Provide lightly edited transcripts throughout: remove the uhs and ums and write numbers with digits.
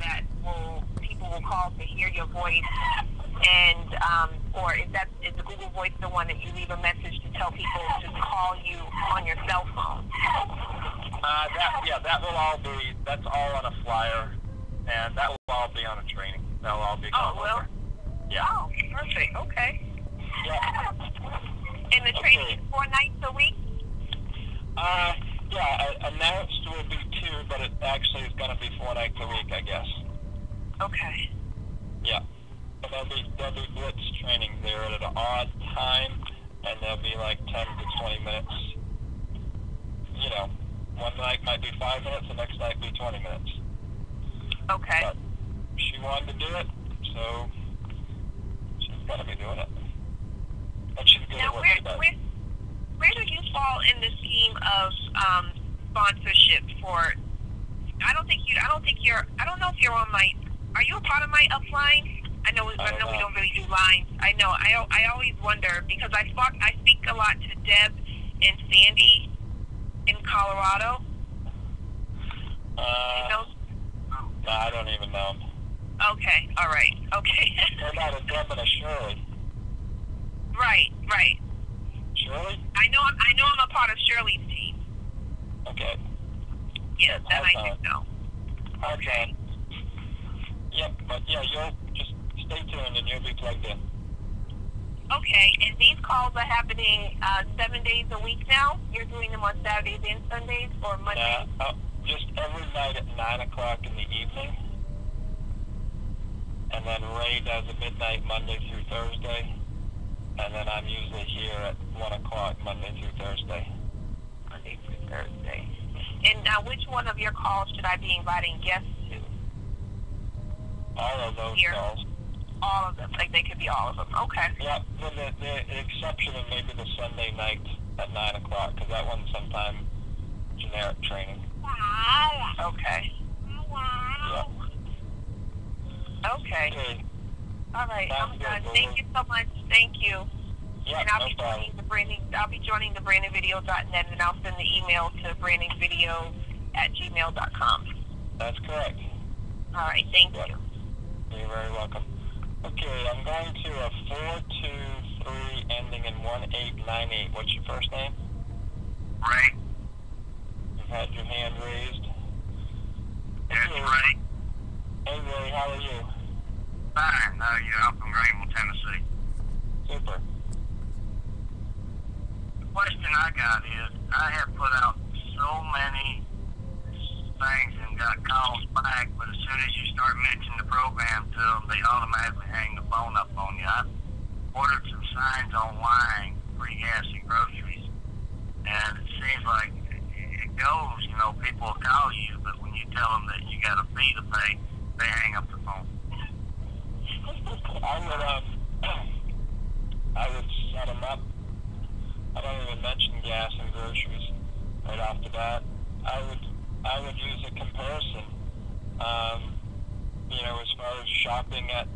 that people will call to hear your voice, and or is the Google Voice the one that you leave a message to tell people to call you on your cell phone? That will all be, that's all on a flyer, and that will all be on a training. That will all be gone over. Yeah. Oh, perfect. Okay. Yeah. And the training is 4 nights a week? Announced will be 2, but it actually is going to be 4 nights a week, I guess. Okay. Yeah. And there'll be blitz training there at an odd time, and there'll be like 10 to 20 minutes. You know, one night might be 5 minutes, the next night be 20 minutes. Okay. But she wanted to do it, so she's going to be doing it. And she's good at what she does. Where do you fall in the scheme of sponsorship for? I don't know if you're on my. Are you a part of my upline? I know we don't really do lines. I know. I always wonder because I speak a lot to Deb and Sandy in Colorado. I don't even know. Okay. All right. Okay. What about a Deb and a Shirley? Right. Shirley? I know I'm a part of Shirley's team. Okay. Yeah, then I do know. Okay. Yep, but yeah, you'll just stay tuned and you'll be plugged in. Okay, and these calls are happening 7 days a week now? You're doing them on Saturdays and Sundays or Mondays? Just every night at 9 o'clock in the evening. And then Ray does a midnight Monday through Thursday. And then I'm usually here at 1 o'clock Monday through Thursday. Monday through Thursday. And now which one of your calls should I be inviting guests to? All of those calls. All of them. Like they could be all of them. Okay. Yeah, with the exception of maybe the Sunday night at 9 o'clock, because that one's sometime generic training. Okay. Yeah. Okay. All right. Sounds I'm good, done. Lulu. Thank you so much. Thank you. Yeah, and I'll no be problem. joining the brandingvideo.net, and I'll send the email to brandingvideo@gmail.com. That's correct. All right. Thank you. You're very welcome. Okay, I'm going to a 423 ending in 1898. What's your first name? Ray. You've had your hand raised. Yes, Okay. Ray. Hey Ray, how are you? Fine. How are you? I'm from Greenville, Tennessee. Super. The question I got is, I have put out so many things and got calls back, but as soon as you start mentioning the program to them, they automatically hang the phone up on you. I've ordered some signs online, free gas and groceries, and it seems like it goes, people will call you, but when you tell them that you got a fee to pay, they hang up the phone. I would set them up. I don't even mention gas and groceries right off the bat. I would use a comparison. As far as shopping at,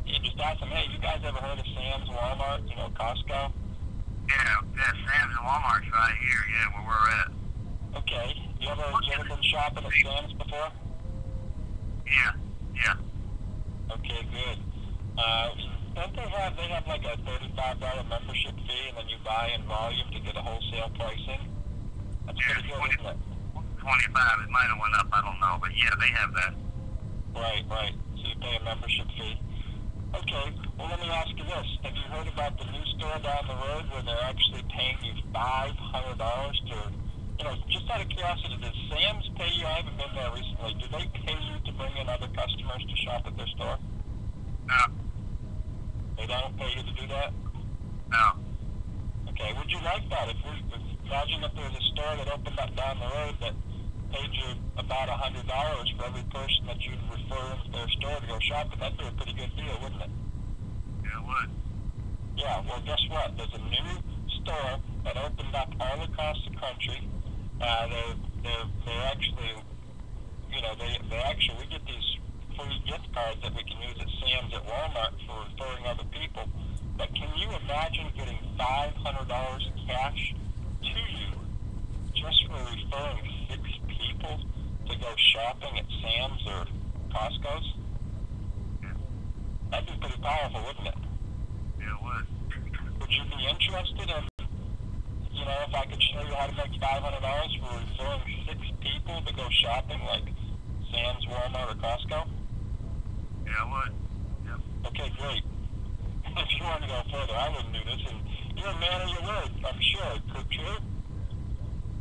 you just ask them, hey, you guys ever heard of Sam's, Walmart, Costco? Yeah, Sam's and Walmart's right here, where we're at. Okay. You ever been shopping at Sam's before? Yeah. Okay, good. Don't they have like a $35 membership fee, and then you buy in volume to get a wholesale pricing? That's pretty good, isn't it? 25. It might have went up. I don't know, but yeah, they have that. Right. So you pay a membership fee. Okay. Well, let me ask you this: have you heard about the new store down the road where they're actually paying you $500 to? Just out of curiosity, does Sam's pay you? I haven't been there recently. Do they pay you to bring in other customers to shop at their store? No. They don't pay you to do that? No. Okay, would you like that? Imagine if there was a store that opened up down the road that paid you about $100 for every person that you'd refer into their store to go shop with. That'd be a pretty good deal, wouldn't it? Yeah, it would. Yeah, well, guess what? There's a new store that opened up all across the country. They're actually, we get these free gift cards that we can use at Sam's at Walmart for referring other people. But can you imagine getting $500 cash to you just for referring 6 people to go shopping at Sam's or Costco's? Yeah. That'd be pretty powerful, wouldn't it? Yeah, it would. Would you be interested in, if I could show you how to make $500 for referring 6 people to go shopping, like Sam's, Walmart, or Costco? Yeah, I would. Yep. Okay, great. If you want to go further, I wouldn't do this, and you're a man of your word, I'm sure. True?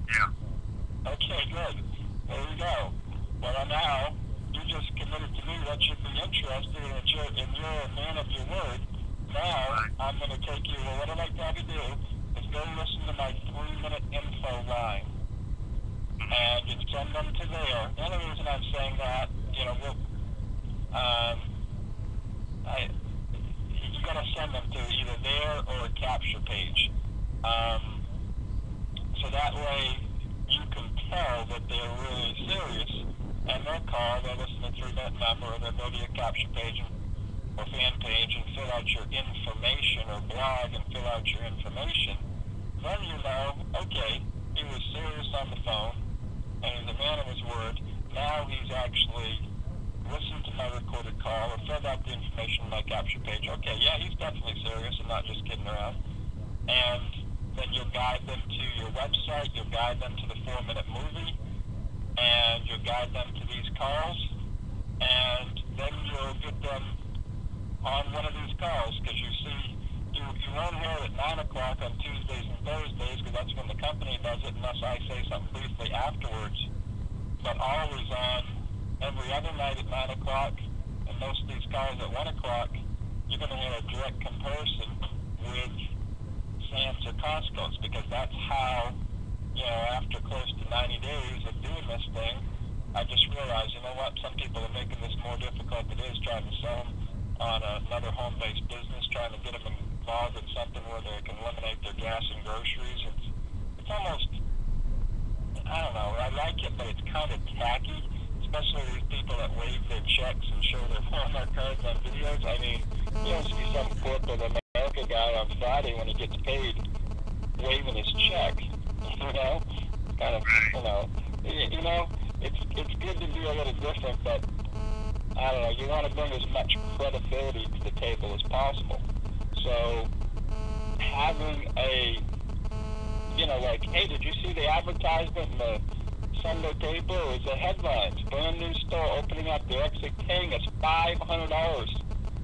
Yeah. Okay, good. There you go. Well, now, you just committed to me what you'd be interested in, and you're a man of your word. Now, Right. I'm going to take you, what I'd like to have you do is go listen to my 3-minute info line. And you send them to there. The only reason I'm saying that, you got to send them to either there or a capture page. So that way you can tell that they're really serious, and they'll call, they'll listen to 3-minute number, or they'll go to your capture page or fan page and fill out your information, or blog and fill out your information. Then you know, okay, he was serious on the phone, and he's a man of his word. Now he's actually listened to my recorded call or filled out the information on my capture page. Okay, yeah, he's definitely serious and not just kidding around. And then you'll guide them to your website, you'll guide them to the 4-minute movie, and you'll guide them to these calls, and then you'll get them on one of these calls, because you see, you won't hear it at 9 o'clock on Tuesdays and Thursdays, because that's when the company does it, unless I say something briefly afterwards. But always on every other night at 9 o'clock, and most of these calls at 1 o'clock, you're going to hear a direct comparison with Sam's or Costco's, because that's how, after close to 90 days of doing this thing, I just realized, some people are making this more difficult than it is, trying to sell them on another home-based business, trying to get them involved in something where they can eliminate their gas and groceries. It's almost, I don't know, I like it, but it's kind of tacky, especially these people that wave their checks and show their Walmart cards on videos. I mean, you don't see some corporate America guy on Friday when he gets paid waving his check, kind of, it's good to be a little different, but I don't know, you want to bring as much credibility to the table as possible. So having a, hey, did you see the advertisement in the Sunday paper? It was the headlines, brand new store opening up, they're actually paying us $500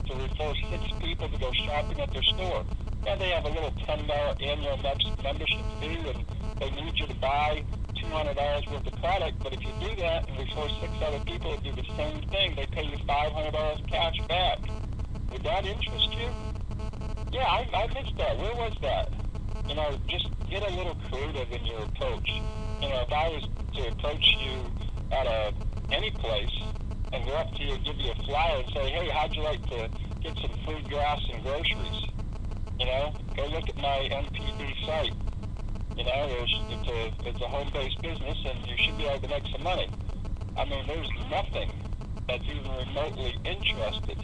to refer 6 people to go shopping at their store. Yeah, they have a little $10 annual membership fee, and they need you to buy $200 worth of product, but if you do that and refer 6 other people to do the same thing, they pay you $500 cash back. Would that interest you? Yeah, I missed that. Where was that? Just get a little creative in your approach. If I was to approach you at any place and go up to you and give you a flyer and say, hey, how'd you like to get some free gas and groceries? Go look at my MPD site. It's a home-based business, and you should be able to make some money. I mean, there's nothing that's even remotely interested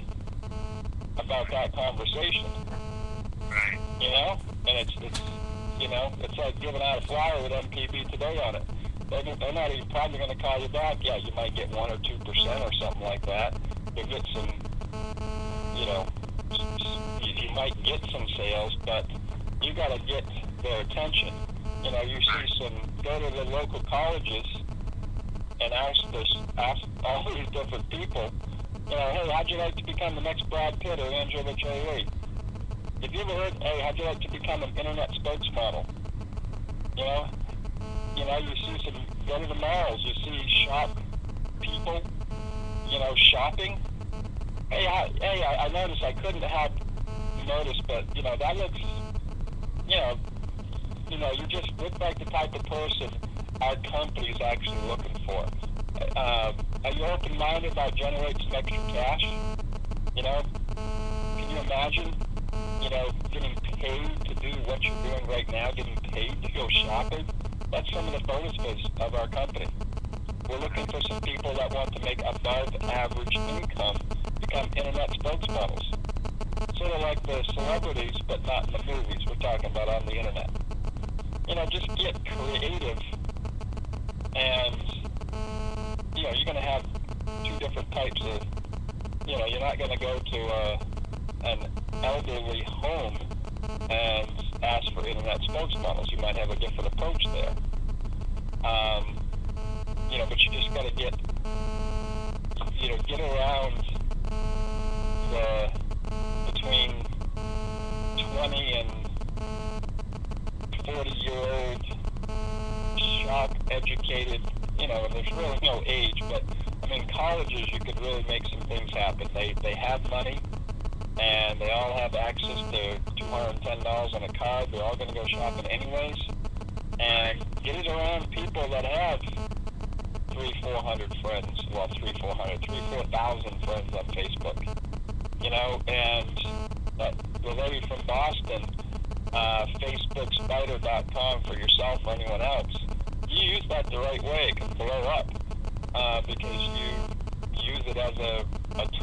about that conversation. Right. And it's like giving out a flyer with MPB today on it. They're not even probably going to call you back. Yeah, you might get 1 or 2% or something like that. You'll get some, you might get some sales, but you got to get their attention. You see go to the local colleges and ask all these different people, hey, how'd you like to become the next Brad Pitt or Angela Jolie? Have you ever heard, hey, how'd you like to become an internet spokesmodel? You see go to the malls, you see shop people, shopping. Hey, I noticed, I couldn't have noticed, but, that looks, you just look like the type of person our company's actually looking for. Are you open-minded about generating some extra cash? Can you imagine, getting paid to do what you're doing right now, getting paid to go shopping? That's some of the bonuses of our company. We're looking for some people that want to make above average income, become internet spokesmodels. Sort of like the celebrities, but not in the movies. We're talking about on the internet. Just get creative, and you're going to have 2 different different types of, you're not going to go to an elderly home and ask for internet spokesmodels. You might have a different approach there. But you just got to get around between 20 and 40-year-old, sharp, educated, and there's really no age, but, colleges, you could really make some things happen. They have money, and they all have access to $210 on a card. They're all going to go shopping anyways, and get it around people that have 300-400 friends, 4,000 friends on Facebook, and the lady from Boston, FacebookSpider.com for yourself or anyone else, you use that the right way, it can blow up, because you use it as a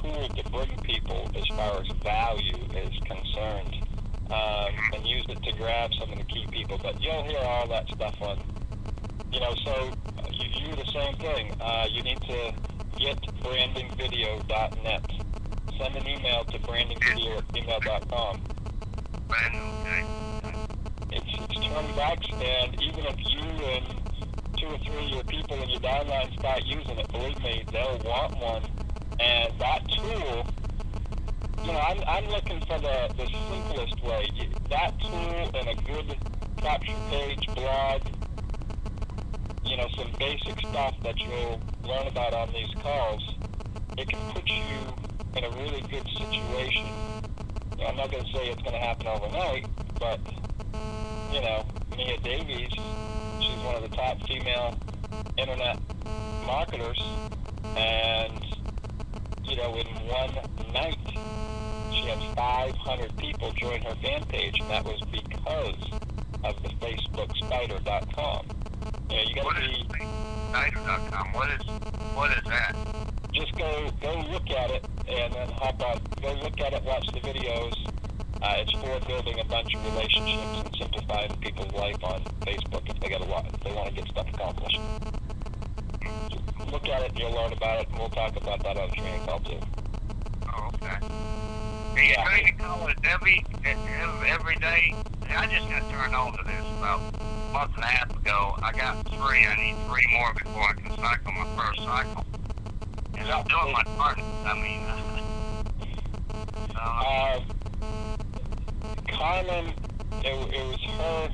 tool to bring people as far as value is concerned, and use it to grab some of the key people. But you'll hear all that stuff on, so you do the same thing. You need to get brandingvideo.net. Send an email to brandingvideo@gmail.com. It's $20, and even if you and 2 or 3 of your people in your downline start using it, believe me, they'll want one. And that tool, I'm looking for the simplest way. That tool and a good capture page, blog, some basic stuff that you'll learn about on these calls, it can put you in a really good situation. I'm not going to say it's going to happen overnight, but, Mia Davies, she's one of the top female internet marketers, and, in one night, she had 500 people join her fan page, and that was because of the FacebookSpider.com. You got to be... Spider.com. What is that? Just go look at it, and then hop on. Go look at it, watch the videos. It's for building a bunch of relationships and simplifying people's life on Facebook if they want to get stuff accomplished. Look at it, and you'll learn about it, and we'll talk about that on the training call too. Oh, okay. The training call is every day. I just got turned on to this about a month and a half ago. I got 3. I need 3 more before I can cycle my first cycle. And I'm doing my part. Carmen, it was her.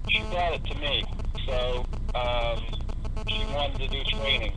She brought it to me. So she wanted to do training.